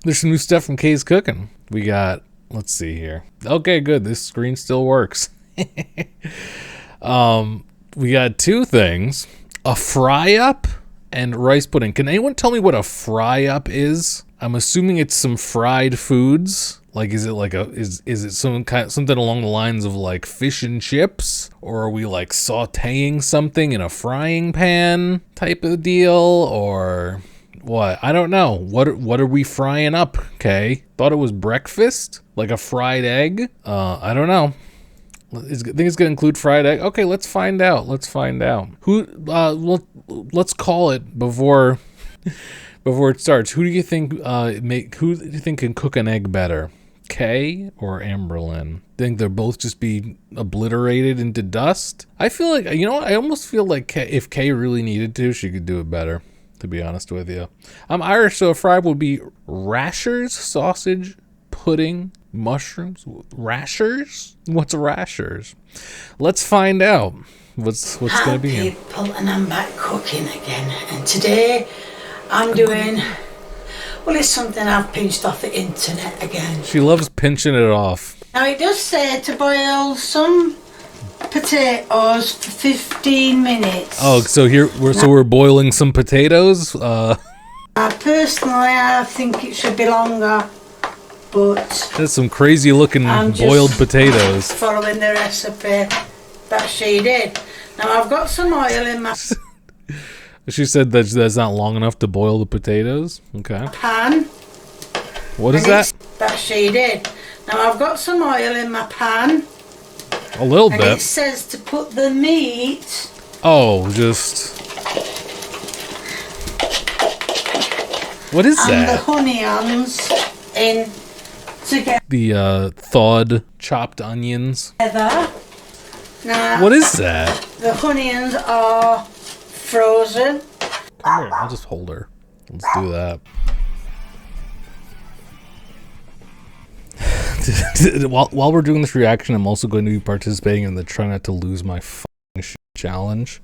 There's some new stuff from kayscooking. We got, let's see here. Okay, good. This screen still works. We got two things. A fry-up and rice pudding. Can anyone tell me what a fry-up is? I'm assuming it's some fried foods. Like, is it like is it something along the lines of like fish and chips? Or are we like sauteing something in a frying pan type of deal? Or what? I don't know. What are we frying up, Kay? Thought it was breakfast? Like a fried egg? I don't know. I think it's gonna include fried egg. Okay, let's find out. Let's call it before it starts. Who do you think can cook an egg better, Kay or Amberlynn? Think they'll both just be obliterated into dust? I feel like, I almost feel like if Kay really needed to, she could do it better, to be honest with you. I'm Irish, so a fry would be rashers, sausage, pudding, mushrooms, rashers? What's rashers? Let's find out what's going to be in. People, and I'm back cooking again, and today I'm doing, well, it's something I've pinched off the internet again. She loves pinching it off. Now it does say to boil some potatoes for 15 minutes. Oh, so we're boiling some potatoes? Personally, I think it should be longer. But that's some crazy looking boiled potatoes. Following the recipe that she did. Now I've got some oil in my She said that that's not long enough to boil the potatoes. Okay. Pan. What is that? That she did. Now I've got some oil in my pan. A little bit. It says to put the meat. Oh, just. What is that? And the onions in. The thawed chopped onions. Now, what is that? The onions are frozen. Here, I'll just hold her. Let's do that. While we're doing this reaction, I'm also going to be participating in the try not to lose my fucking shit challenge.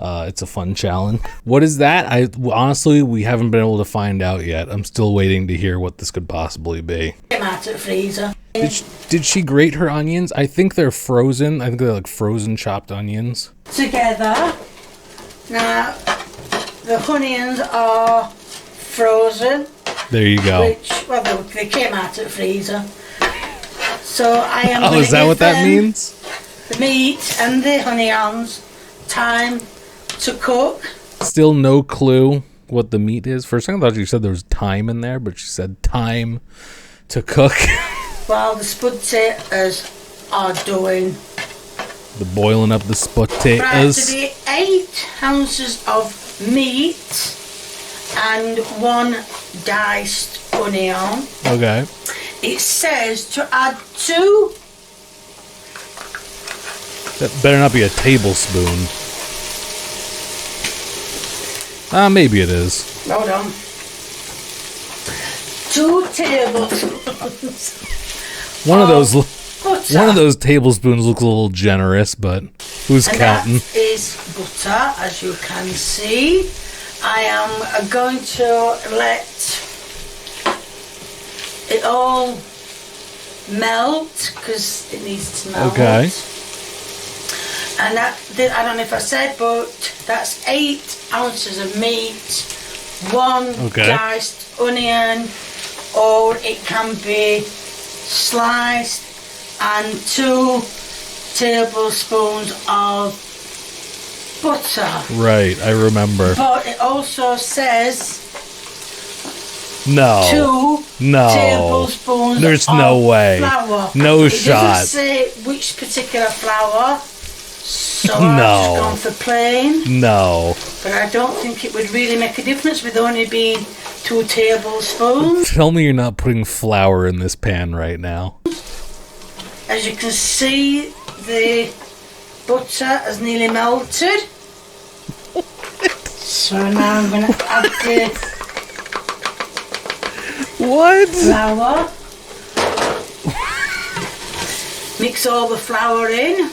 It's a fun challenge. What is that? Honestly, we haven't been able to find out yet. I'm still waiting to hear what this could possibly be. Came out of the freezer. Did she grate her onions? I think they're frozen. I think they're like frozen chopped onions. Together. Now, the onions are frozen. There you go. Well, they came out of the freezer. So I am. Oh, is that what that means? The meat and the onions. Time to cook. Still no clue what the meat is. For a second I thought you said there was time in there, but she said time to cook. While the spud potatoes are doing the boiling up the spud potatoes. To be 8 ounces of meat and 1 diced onion. Okay. It says to add 2. That better not be a tablespoon. Maybe it is. Hold on. 2 tablespoons. One of those tablespoons looks a little generous, but who's counting? That is butter, as you can see. I am going to let it all melt because it needs to melt. Okay. And that, I don't know if I said, but that's 8 ounces of meat, 1 diced onion, or it can be sliced, and 2 tablespoons of butter. Right, I remember. But it also says no. 2 tablespoons There's of no way. Flour. No it shot. It doesn't say which particular flour. So no. I've just gone for plain. No. But I don't think it would really make a difference with only being 2 tablespoons. Tell me you're not putting flour in this pan right now. As you can see, the butter has nearly melted. So now I'm going to add the flour. Mix all the flour in.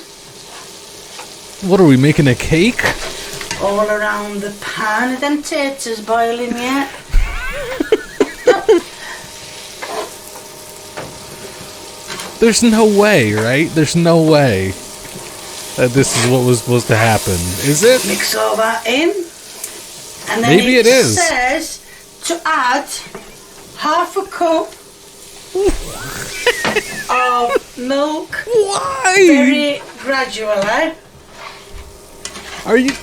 What are we making, a cake? All around the pan. Are them taters boiling yet? There's no way, right? There's no way that this is what was supposed to happen. Is it? Mix all that in. And then Maybe it is. says to add half a cup of milk. Why? Very gradually.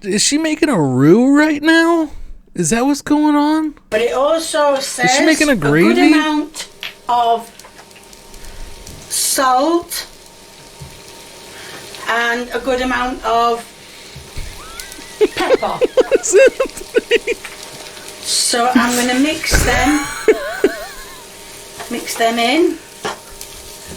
Is she making a roux right now? Is that what's going on? But it also says she making a gravy? good amount of salt and a good amount of pepper. So I'm going to mix them in.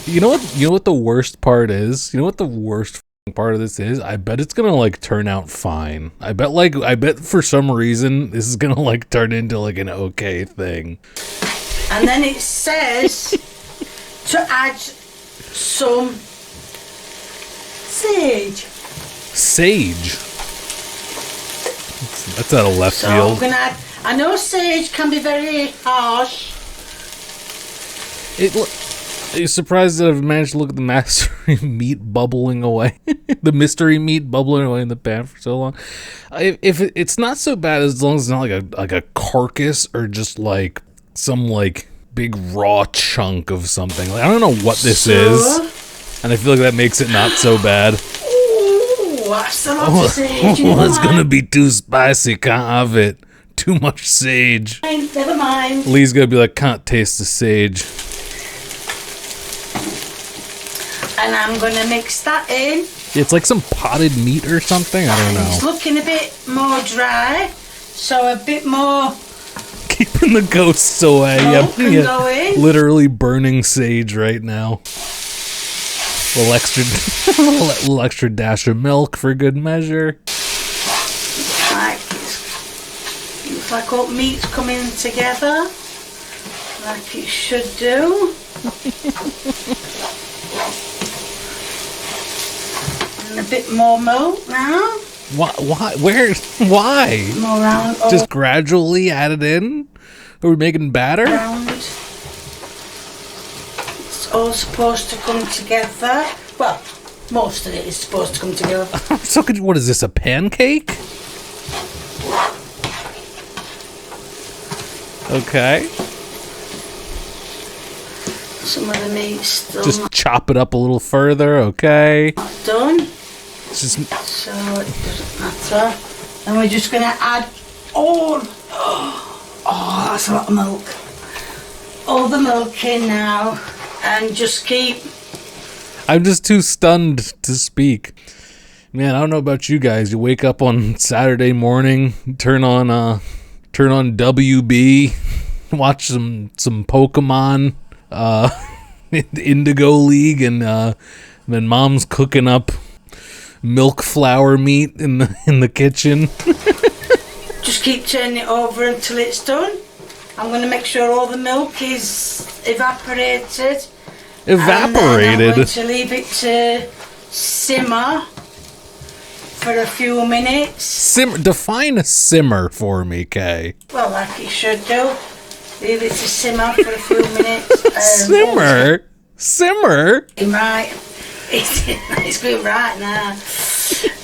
You know what the worst part is? You know what the worst part of this is? I bet it's gonna like turn out fine. I bet for some reason this is gonna like turn into like an okay thing. And then it says to add some sage. Sage. That's out of left So field. I'm gonna add, I know sage can be very harsh. Are you surprised that I've managed to look at the mystery meat bubbling away? The mystery meat bubbling away in the pan for so long. If it's not so bad as long as it's not like a carcass or just like some like big raw chunk of something. Like, I don't know what this is, and I feel like that makes it not so bad. Ooh, that's a lot of sage. It's gonna be too spicy. Can't have it. Too much sage. Never mind. Lee's gonna be like, can't taste the sage. And I'm going to mix that in. It's like some potted meat or something. I don't It's know. looking a bit more dry, so a bit more. Keeping the ghosts away. Milk can go in. Literally burning sage right now. Little extra dash of milk for good measure. Looks like all meat's coming together, like it should do. And a bit more milk now. Why? Where? Why? More round. Just gradually add it in? Are we making batter? Round. It's all supposed to come together. Well, most of it is supposed to come together. So what is this, a pancake? Okay. Some of the meat's still Just not chop it up a little further, okay. done. It's just So it doesn't matter. And we're just going to add all. Oh, that's a lot of milk. All the milk in now. And just keep. I'm just too stunned to speak. Man, I don't know about you guys. You wake up on Saturday morning, turn on WB, watch some Pokemon, Indigo League, and then mom's cooking up milk flour meat in the kitchen. Just keep turning it over until it's done. I'm going to make sure all the milk is evaporated. And then I'm going to leave it to simmer for a few minutes. Define a simmer for me, Kay. Well, like it should do. Leave it to simmer for a few minutes. Simmer? Right. It's going right now.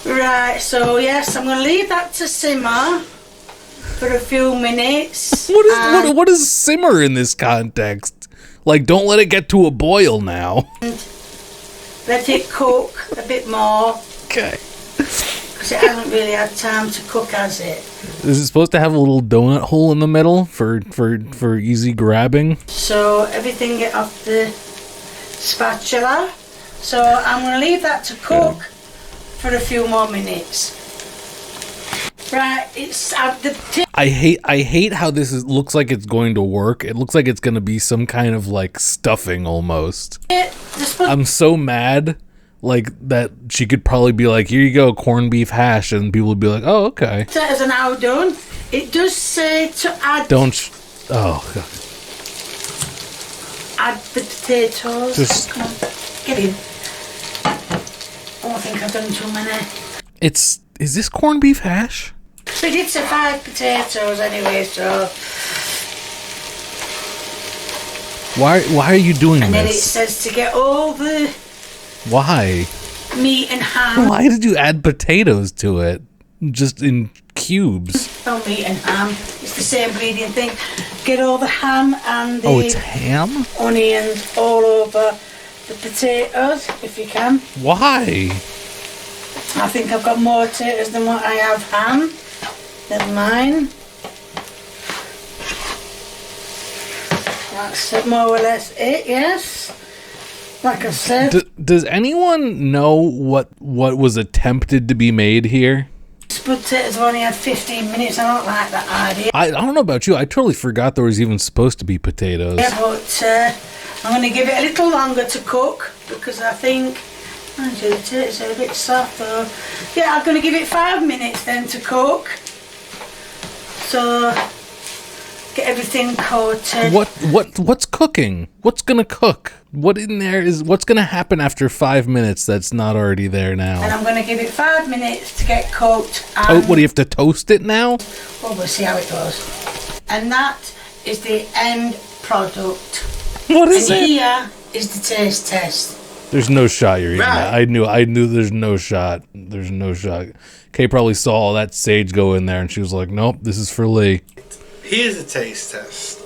Right, so yes, I'm going to leave that to simmer for a few minutes. What is simmer in this context? Like, don't let it get to a boil now. Let it cook a bit more. Okay. Because it hasn't really had time to cook, has it? Is it supposed to have a little donut hole in the middle for easy grabbing? So everything get off the spatula. So I'm going to leave that to cook for a few more minutes. Right, it's I hate how looks like it's going to work. It looks like it's going to be some kind of like stuffing almost. I'm so mad like that she could probably be like, here you go, corned beef hash, and people would be like, oh, okay. That is now done. It does say to add oh God. Add the potatoes. Come on, get in. Oh, I think I've done too many. Is this corned beef hash? We did say 5 potatoes anyway, so Why are you doing And then it this? says to get all the Why? meat and ham. Why did you add potatoes to it? Just in cubes. Oh, meat and ham. It's the same ingredient thing. Get all the ham and the It's ham? onions all over the potatoes, if you can. Why? I think I've got more potatoes than what I have ham. Never mind. That's more or less it, yes. Like I said. Does anyone know what was attempted to be made here? Spud potatoes have only had 15 minutes. I don't like that idea. I don't know about you. I totally forgot there was even supposed to be potatoes. Yeah, but I'm going to give it a little longer to cook because I think actually the potatoes are a bit soft though. Yeah, I'm going to give it 5 minutes then to cook. So get everything coated. What's cooking? What's gonna cook? What in there is what's gonna happen after 5 minutes that's not already there now? And I'm going to give it 5 minutes to get cooked. What do you have to toast it now? Well, we'll see how it goes. And that is the end product. What is And it? here is the taste test. There's no shot you're eating Right. that. I knew there's no shot. There's no shot. Kay probably saw all that sage go in there and she was like, nope, this is for Lee. Here's a taste test.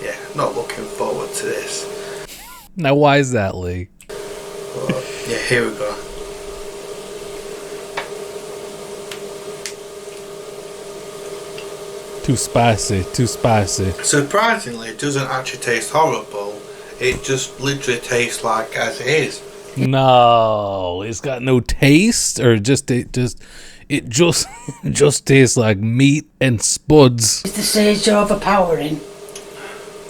Yeah, not looking forward to this. Now why is that, Lee? But, yeah, here we go. Too spicy, too spicy. Surprisingly, it doesn't actually taste horrible. It just literally tastes like as it is. No, it's got no taste, or it just just tastes like meat and spuds. Is the sage overpowering?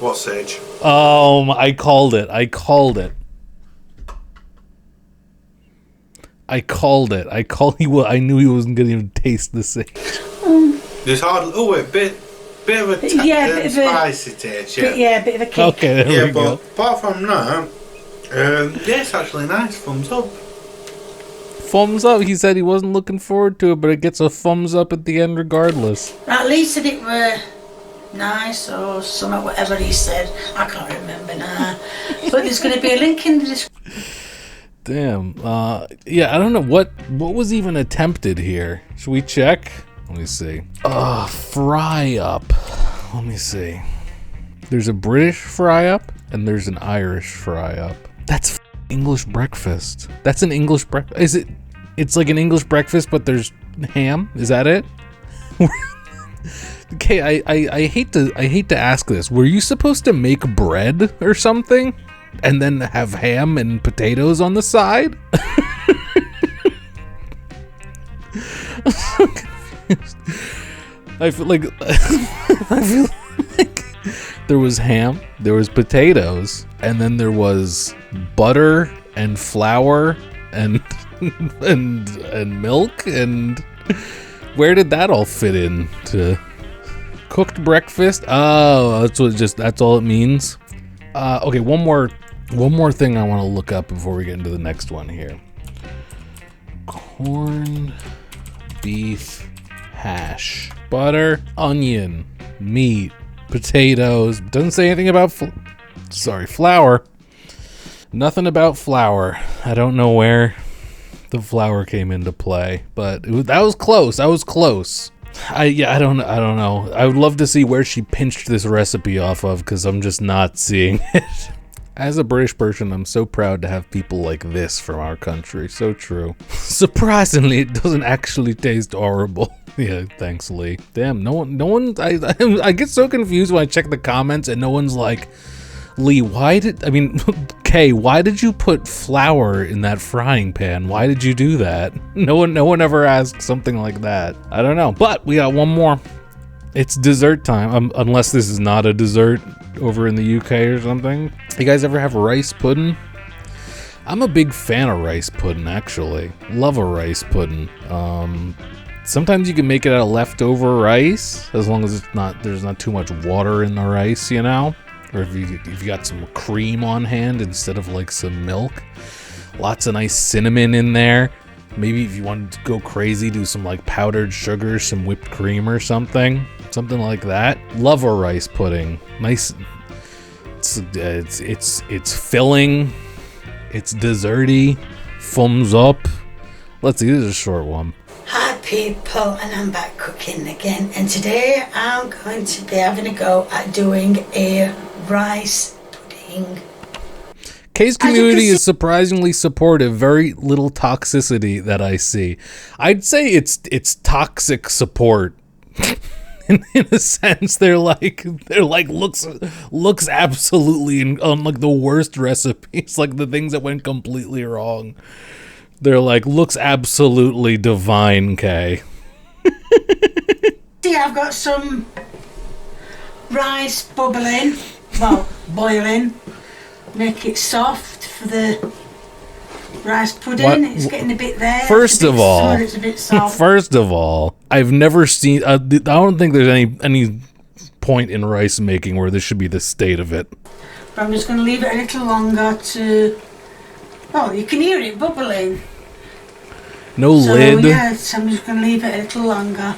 What sage? I called it. I knew he wasn't gonna even taste the sage. There's hardly. Oh, a bit of a Bit of a- spicy taste. Yeah. Yeah, a bit of a kick. Okay, there Yeah, we but go. apart from that, yeah, it's actually nice. Thumbs up. Thumbs up. He said he wasn't looking forward to it, but it gets a thumbs up at the end regardless. At least said it were nice or something, whatever he said. I can't remember now. But there's going to be a link in the description. Damn. Yeah, I don't know what was even attempted here. Should we check? Let me see. Fry up. Let me see. There's a British fry up and there's an Irish fry up. That's English breakfast. That's an English breakfast. Is it? It's like an English breakfast, but there's ham. Is that it? Okay, I hate to ask this. Were you supposed to make bread or something, and then have ham and potatoes on the side? I'm so confused. I feel like there was ham, there was potatoes, and then there was butter and flour and and milk. And where did that all fit in to cooked breakfast? Oh, that's all it means. Okay, one more thing I want to look up before we get into the next one here. Corned beef hash, butter, onion, meat, potatoes. Doesn't say anything about flour. Nothing about flour. I don't know where the flour came into play, but that was close. I was close. I don't know. I would love to see where she pinched this recipe off of, because I'm just not seeing it. As a British person, I'm so proud to have people like this from our country. So true. Surprisingly, it doesn't actually taste horrible. Yeah, thanks, Lee. Damn, no one. I get so confused when I check the comments and no one's like, Lee, Kay, why did you put flour in that frying pan? Why did you do that? No one ever asks something like that. I don't know, but we got one more. It's dessert time, unless this is not a dessert over in the UK or something. You guys ever have rice pudding? I'm a big fan of rice pudding, actually. Love a rice pudding. Sometimes you can make it out of leftover rice, as long as there's not too much water in the rice, you know? Or if you got some cream on hand instead of like some milk. Lots of nice cinnamon in there. Maybe if you wanted to go crazy, do some like powdered sugar, some whipped cream or something like that. Love a rice pudding. Nice. It's filling. It's desserty. Thumbs up. Let's see. This is a short one. Hi people, and I'm back cooking again. And today I'm going to be having a go at doing a rice pudding. Kay's community is surprisingly supportive. Very little toxicity that I see. I'd say it's toxic support. in a sense, they're like looks absolutely on like the worst recipes, like the things that went completely wrong. They're like, looks absolutely divine, Kay. See, I've got some rice bubbling, well, boiling. Make it soft for the rice pudding. What? It's getting a bit there. First of all, it's a bit soft. First of all, I've never seen. I don't think there's any point in rice making where this should be the state of it. But I'm just going to leave it a little longer to. Oh, you can hear it bubbling. No lid. Yes, I'm just going to leave it a little longer.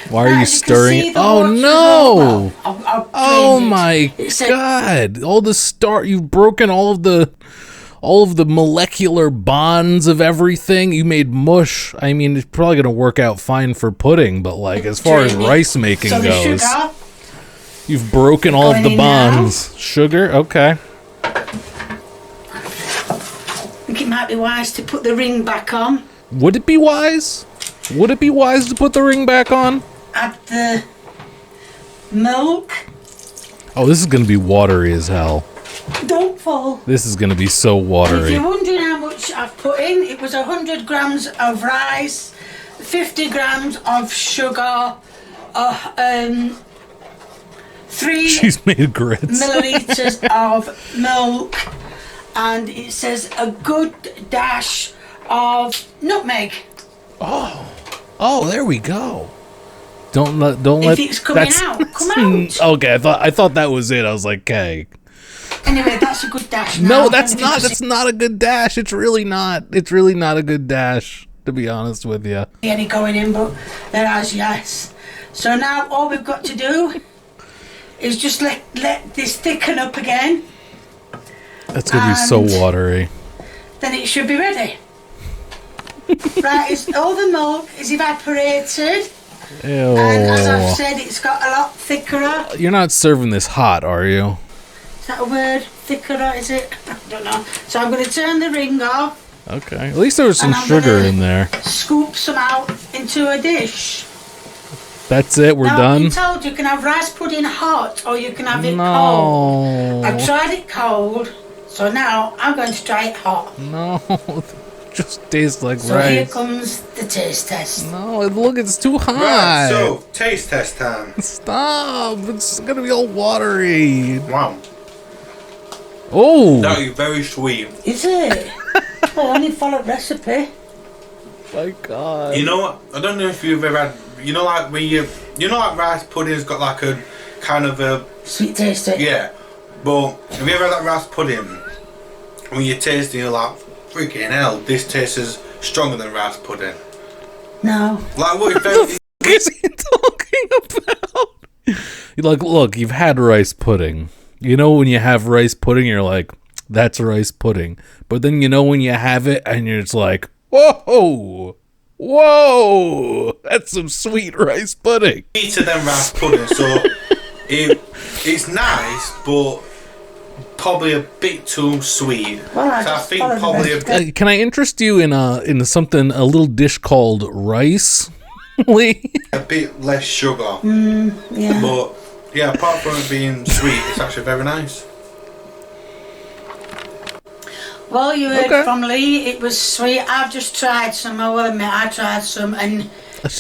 Why are you stirring? Oh no! Oh my god! All the you've broken all of the molecular bonds of everything. You made mush. I mean, it's probably gonna work out fine for pudding, but like as far as rice making goes, you've broken all of the bonds. Sugar, okay. I think it might be wise to put the ring back on. Would it be wise? Would it be wise to put the ring back on? Add the milk. Oh, this is going to be watery as hell. Don't fall. This is going to be so watery. And if you're wondering how much I've put in, it was 100 grams of rice, 50 grams of sugar, 3 She's made grits. milliliters of milk, and it says a good dash of nutmeg. Oh, there we go. Don't let. If it's coming out, come out. Okay, I thought that was it. I was like, okay. Anyway, that's a good dash. No, that's not. That's not a good dash. It's really not. It's really not a good dash, to be honest with you. Any going in, but there has yes. So now all we've got to do is just let this thicken up again. That's gonna be so watery. Then it should be ready. Right, all the milk is evaporated. Ew. And as I've said, it's got a lot thicker. You're not serving this hot, are you? Is that a word? Thicker, is it? I don't know. So I'm going to turn the ring off. Okay. At least there was some sugar in there. Scoop some out into a dish. That's it? We're done? I've been told you can have rice pudding hot or you can have it cold. I've tried it cold, so now I'm going to try it hot. No. Just tastes like rice. So here comes the taste test. No, look, it's too hot. Right, so taste test time. Stop! It's gonna be all watery. Wow. Oh! That is very sweet. Is it? I only followed recipe. My God. You know what? I don't know if you've ever had. You know, like when like rice pudding's got like a kind of a sweet taste to it. Yeah, but have you ever had that rice pudding? When you taste it, you're like, freaking hell, this tastes stronger than rice pudding. No. Like what the fuck is he talking about? Like, look, you've had rice pudding. You know when you have rice pudding, you're like, that's rice pudding. But then you know when you have it and you're just like, whoa, whoa, that's some sweet rice pudding. Sweeter than rice pudding, so it's nice, but probably a bit too sweet. Well, so I think probably can I interest you in something, a little dish called rice, Lee? A bit less sugar. Yeah. But yeah, apart from it being sweet, it's actually very nice. Well, you heard from Lee, it was sweet. I've just tried some. I will admit, I tried some, and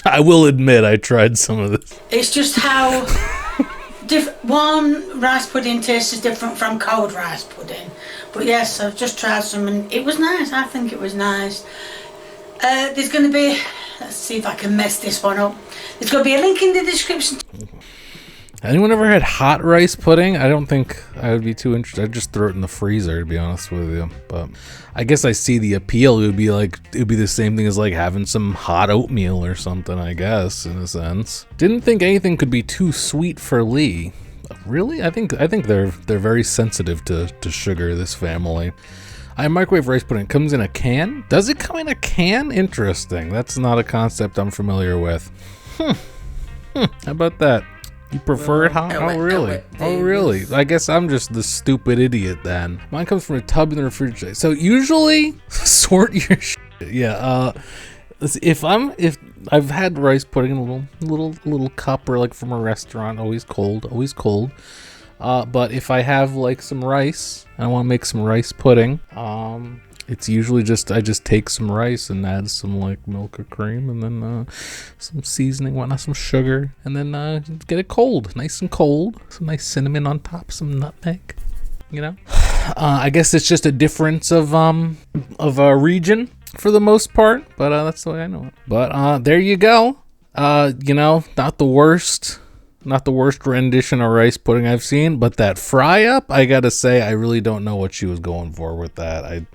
I will admit I tried some of this. It's just how one rice pudding taste is different from cold rice pudding. But yes, I've just tried some and it was nice. I think it was nice. There's going to be, let's see if I can mess this one up. There's going to be a link in the description. Anyone ever had hot rice pudding? I don't think I would be too interested. I'd just throw it in the freezer, to be honest with you. But I guess I see the appeal. It would be the same thing as like having some hot oatmeal or something, I guess, in a sense. Didn't think anything could be too sweet for Lee. Really? I think they're very sensitive to sugar, this family. I microwave rice pudding. It comes in a can? Does it come in a can? Interesting. That's not a concept I'm familiar with. How about that? You prefer it hot? Oh, really? Oh, really? I guess I'm just the stupid idiot then. Mine comes from a tub in the refrigerator. So usually, sort your shit. Yeah, if I've had rice pudding in a little cup, or like from a restaurant, always cold. But if I have like some rice, and I want to make some rice pudding, it's usually I just take some rice and add some like milk or cream, and then some seasoning, whatnot, some sugar, and then get it cold, nice and cold. Some nice cinnamon on top, some nutmeg. You know, I guess it's just a difference of a region for the most part, but that's the way I know it. But there you go. You know, not the worst rendition of rice pudding I've seen, but that fry up, I gotta say, I really don't know what she was going for with that.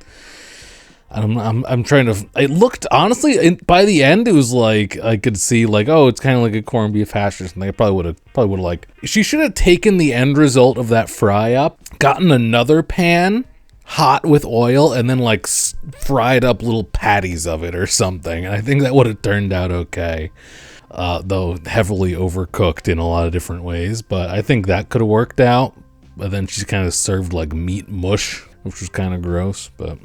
I'm trying to. It looked, honestly, by the end, it was like I could see like, oh, it's kind of like a corned beef hash or something. I probably would have like. She should have taken the end result of that fry up, gotten another pan hot with oil, and then like fried up little patties of it or something. And I think that would have turned out okay. Though heavily overcooked in a lot of different ways, but I think that could have worked out. But then she kind of served like meat mush, which was kind of gross. But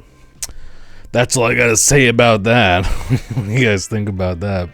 that's all I gotta say about that. What do you guys think about that?